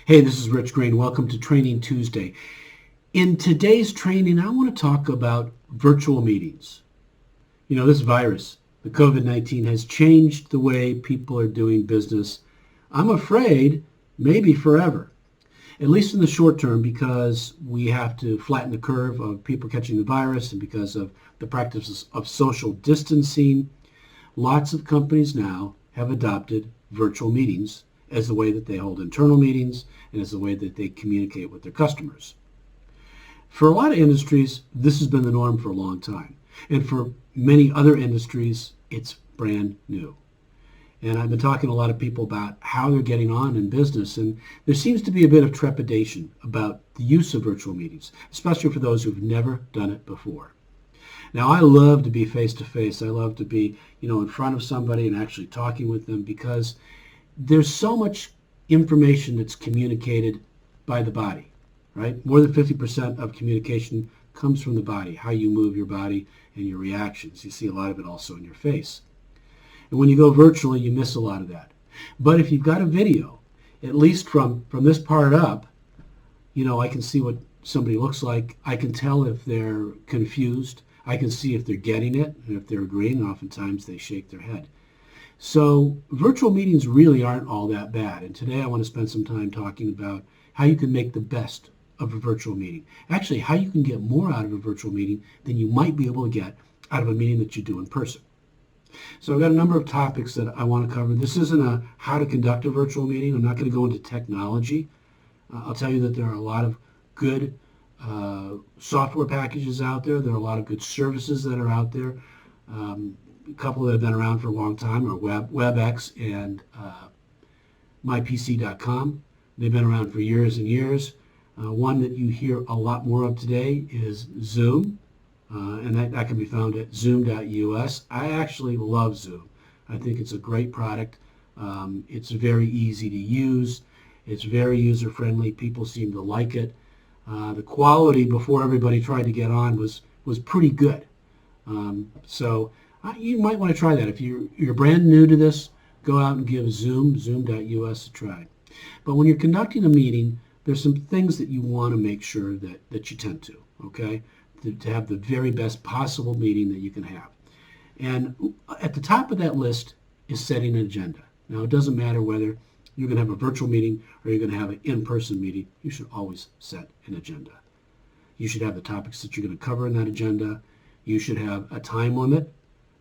Hey, this is Rich Greene. Welcome to Training Tuesday. In today's training, I want to talk about virtual meetings. You know, this virus, the COVID-19, has changed the way people are doing business. I'm afraid maybe forever, at least in the short term, because we have to flatten the curve of people catching the virus and because of the practices of social distancing. Lots of companies now have adopted virtual meetings as the way that they hold internal meetings and as the way that they communicate with their customers. For a lot of industries, this has been the norm for a long time. And for many other industries, it's brand new. And I've been talking to a lot of people about how they're getting on in business, and there seems to be a bit of trepidation about the use of virtual meetings, especially for those who've never done it before. Now, I love to be face-to-face. I love to be, in front of somebody and actually talking with them, because there's so much information that's communicated by the body, right? More than 50% of communication comes from the body, how you move your body and your reactions. You see a lot of it also in your face. And when you go virtually, you miss a lot of that. But if you've got a video, at least from this part up, I can see what somebody looks like. I can tell if they're confused. I can see if they're getting it, and if they're agreeing. Oftentimes they shake their head. So virtual meetings really aren't all that bad. And today I want to spend some time talking about how you can make the best of a virtual meeting. Actually, how you can get more out of a virtual meeting than you might be able to get out of a meeting that you do in person. So I've got a number of topics that I want to cover. This isn't a how to conduct a virtual meeting. I'm not going to go into technology. I'll tell you that there are a lot of good software packages out there. There are a lot of good services that are out there. A couple that have been around for a long time are WebEx and mypc.com. They've been around for years and years. One that you hear a lot more of today is Zoom, and that can be found at zoom.us. I actually love Zoom. I think it's a great product. It's very easy to use. It's very user-friendly. People seem to like it. The quality before everybody tried to get on was pretty good. So you might want to try that. If you're brand new to this, go out and give zoom.us a try. But when you're conducting a meeting, there's some things that you want to make sure that you tend to, okay? To have the very best possible meeting that you can have. And at the top of that list is setting an agenda. Now, it doesn't matter whether you're going to have a virtual meeting or you're going to have an in-person meeting. You should always set an agenda. You should have the topics that you're going to cover in that agenda. You should have a time limit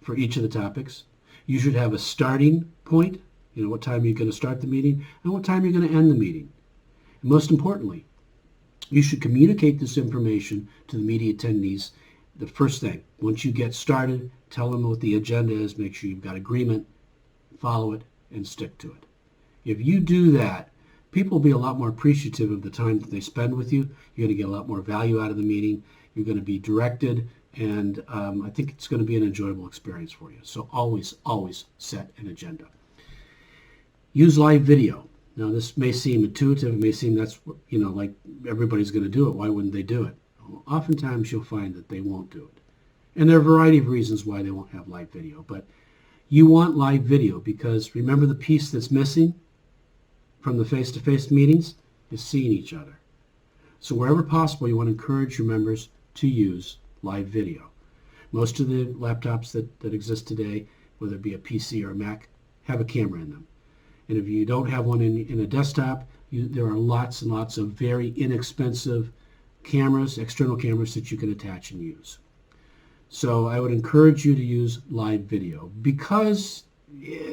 for each of the topics. You should have a starting point, what time you're going to start the meeting and what time you're going to end the meeting. And most importantly, you should communicate this information to the meeting attendees the first thing. Once you get started, tell them what the agenda is, make sure you've got agreement, follow it, and stick to it. If you do that, people will be a lot more appreciative of the time that they spend with you. You're going to get a lot more value out of the meeting. You're going to be directed, and I think it's going to be an enjoyable experience for you. So always, always set an agenda. Use live video. Now, this may seem intuitive. It may seem that's, like everybody's going to do it. Why wouldn't they do it? Well, oftentimes you'll find that they won't do it. And there are a variety of reasons why they won't have live video. But you want live video because remember the piece that's missing from the face-to-face meetings is seeing each other. So wherever possible, you want to encourage your members to use live video. Most of the laptops that exist today, whether it be a PC or a Mac, have a camera in them. And if you don't have one in a desktop, there are lots and lots of very inexpensive cameras, external cameras that you can attach and use. So I would encourage you to use live video because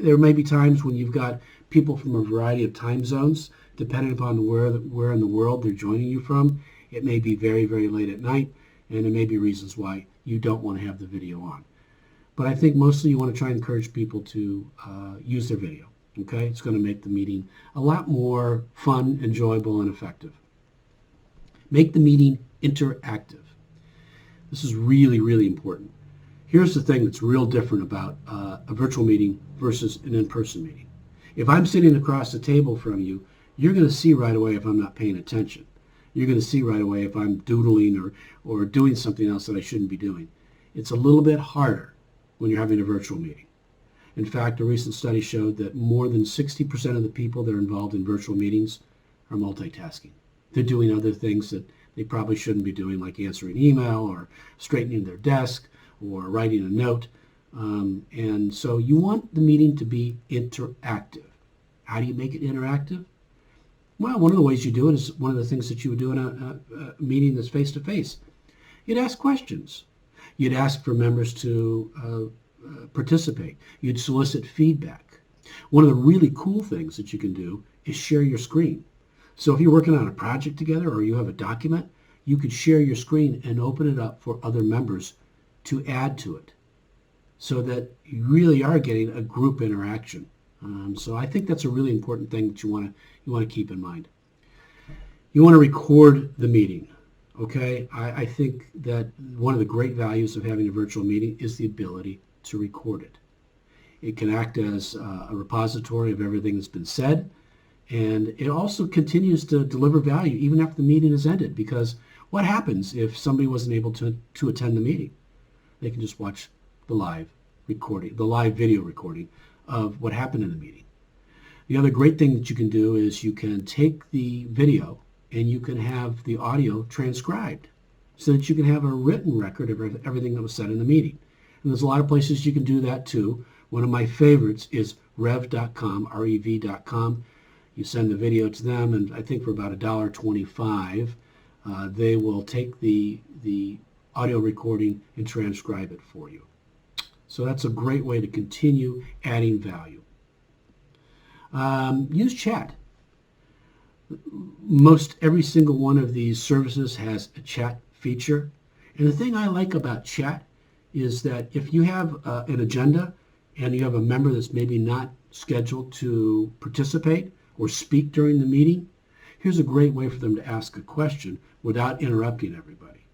there may be times when you've got people from a variety of time zones, depending upon where in the world they're joining you from. It may be very, very late at night, and there may be reasons why you don't want to have the video on. But I think mostly you want to try and encourage people to use their video. Okay, it's going to make the meeting a lot more fun, enjoyable, and effective. Make the meeting interactive. This is really, really important. Here's the thing that's real different about a virtual meeting versus an in-person meeting. If I'm sitting across the table from you, you're going to see right away if I'm not paying attention. You're going to see right away if I'm doodling or doing something else that I shouldn't be doing. It's a little bit harder when you're having a virtual meeting. In fact, a recent study showed that more than 60% of the people that are involved in virtual meetings are multitasking. They're doing other things that they probably shouldn't be doing, like answering email or straightening their desk or writing a note. And so you want the meeting to be interactive. How do you make it interactive? Well, one of the ways you do it is one of the things that you would do in a meeting that's face-to-face. You'd ask questions. You'd ask for members to participate. You'd solicit feedback. One of the really cool things that you can do is share your screen. So if you're working on a project together or you have a document, you could share your screen and open it up for other members to add to it so that you really are getting a group interaction. So I think that's a really important thing that you want to keep in mind. You want to record the meeting. Okay, I think that one of the great values of having a virtual meeting is the ability to record it. It can act as a repository of everything that's been said, and it also continues to deliver value even after the meeting is ended, because what happens if somebody wasn't able to attend the meeting? They can just watch the live recording, the live video recording of what happened in the meeting. The other great thing that you can do is you can take the video and you can have the audio transcribed so that you can have a written record of everything that was said in the meeting. And there's a lot of places you can do that too. One of my favorites is rev.com, rev.com. You send the video to them, and I think for about $1.25, they will take the audio recording and transcribe it for you. So that's a great way to continue adding value. Use chat. Most every single one of these services has a chat feature. And the thing I like about chat is that if you have an agenda and you have a member that's maybe not scheduled to participate or speak during the meeting, here's a great way for them to ask a question without interrupting everybody.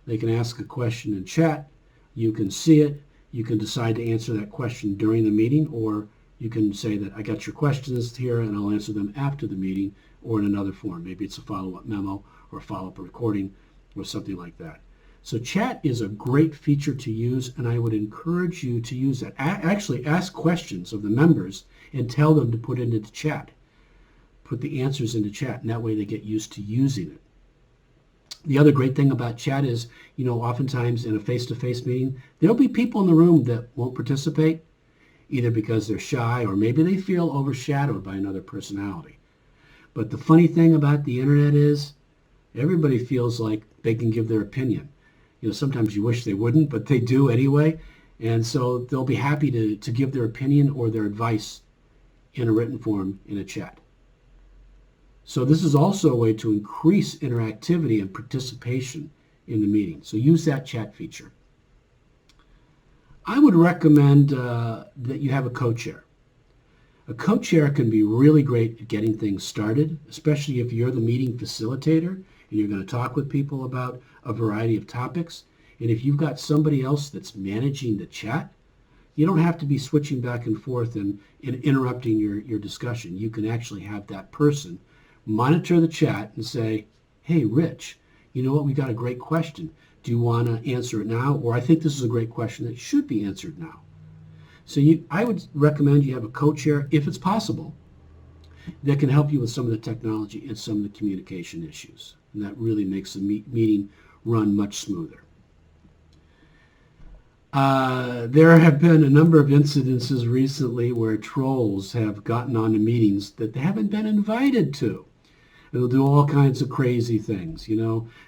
They can ask a question in chat. You can see it. You can decide to answer that question during the meeting, or you can say that I got your questions here and I'll answer them after the meeting or in another form. Maybe it's a follow-up memo or a follow-up recording or something like that. So chat is a great feature to use, and I would encourage you to use that. Actually, ask questions of the members and tell them to put it into chat. Put the answers into chat, and that way they get used to using it. The other great thing about chat is, oftentimes in a face-to-face meeting, there'll be people in the room that won't participate, either because they're shy or maybe they feel overshadowed by another personality. But the funny thing about the internet is everybody feels like they can give their opinion. Sometimes you wish they wouldn't, but they do anyway. And so they'll be happy to give their opinion or their advice in a written form in a chat. So this is also a way to increase interactivity and participation in the meeting. So use that chat feature. I would recommend that you have a CoChair. A CoChair can be really great at getting things started, especially if you're the meeting facilitator and you're going to talk with people about a variety of topics. And if you've got somebody else that's managing the chat, you don't have to be switching back and forth and interrupting your discussion. You can actually have that person monitor the chat and say, hey, Rich, you know what? We got a great question. Do you want to answer it now? Or I think this is a great question that should be answered now. So I would recommend you have a CoChair, if it's possible, that can help you with some of the technology and some of the communication issues. And that really makes the meeting run much smoother. There have been a number of incidences recently where trolls have gotten onto meetings that they haven't been invited to. And they'll do all kinds of crazy things.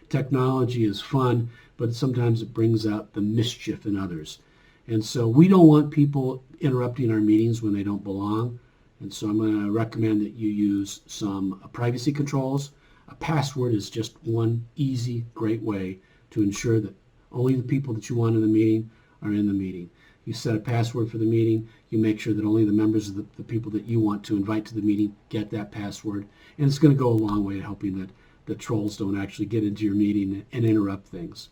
Technology is fun, but sometimes it brings out the mischief in others. And so we don't want people interrupting our meetings when they don't belong. And so I'm going to recommend that you use some privacy controls. A password is just one easy, great way to ensure that only the people that you want in the meeting are in the meeting. You set a password for the meeting. You make sure that only the members of the people that you want to invite to the meeting get that password. And it's going to go a long way to helping that the trolls don't actually get into your meeting and interrupt things.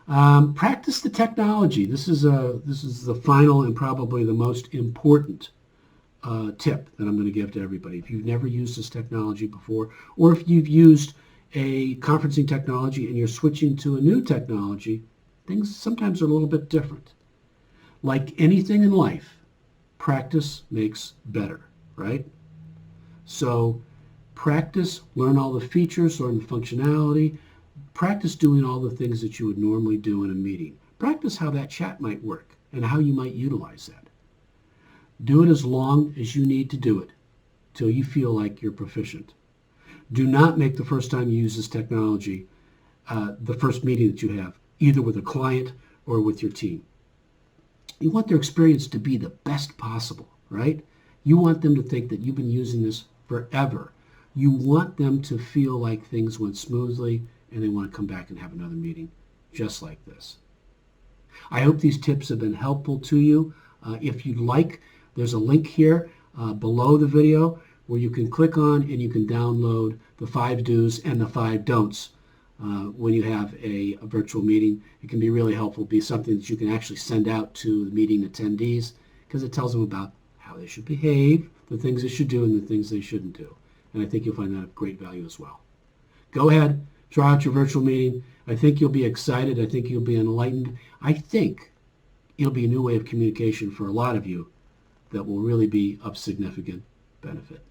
Practice the technology. This is the final and probably the most important tip that I'm going to give to everybody. If you've never used this technology before, or if you've used a conferencing technology and you're switching to a new technology, things sometimes are a little bit different. Like anything in life, practice makes better, right? So Practice, learn all the features, learn the functionality. Practice doing all the things that you would normally do in a meeting. Practice how that chat might work and how you might utilize that. Do it as long as you need to do it till you feel like you're proficient. Do not make the first time you use this technology the first meeting that you have, either with a client or with your team. You want their experience to be the best possible, right? You want them to think that you've been using this forever. You want them to feel like things went smoothly and they want to come back and have another meeting just like this. I hope these tips have been helpful to you. If you'd like, there's a link here below the video where you can click on and you can download the 5 do's and the 5 don'ts when you have a virtual meeting. It can be really helpful, be something that you can actually send out to the meeting attendees because it tells them about how they should behave, the things they should do, and the things they shouldn't do. And I think you'll find that of great value as well. Go ahead, try out your virtual meeting. I think you'll be excited. I think you'll be enlightened. I think it'll be a new way of communication for a lot of you that will really be of significant benefit.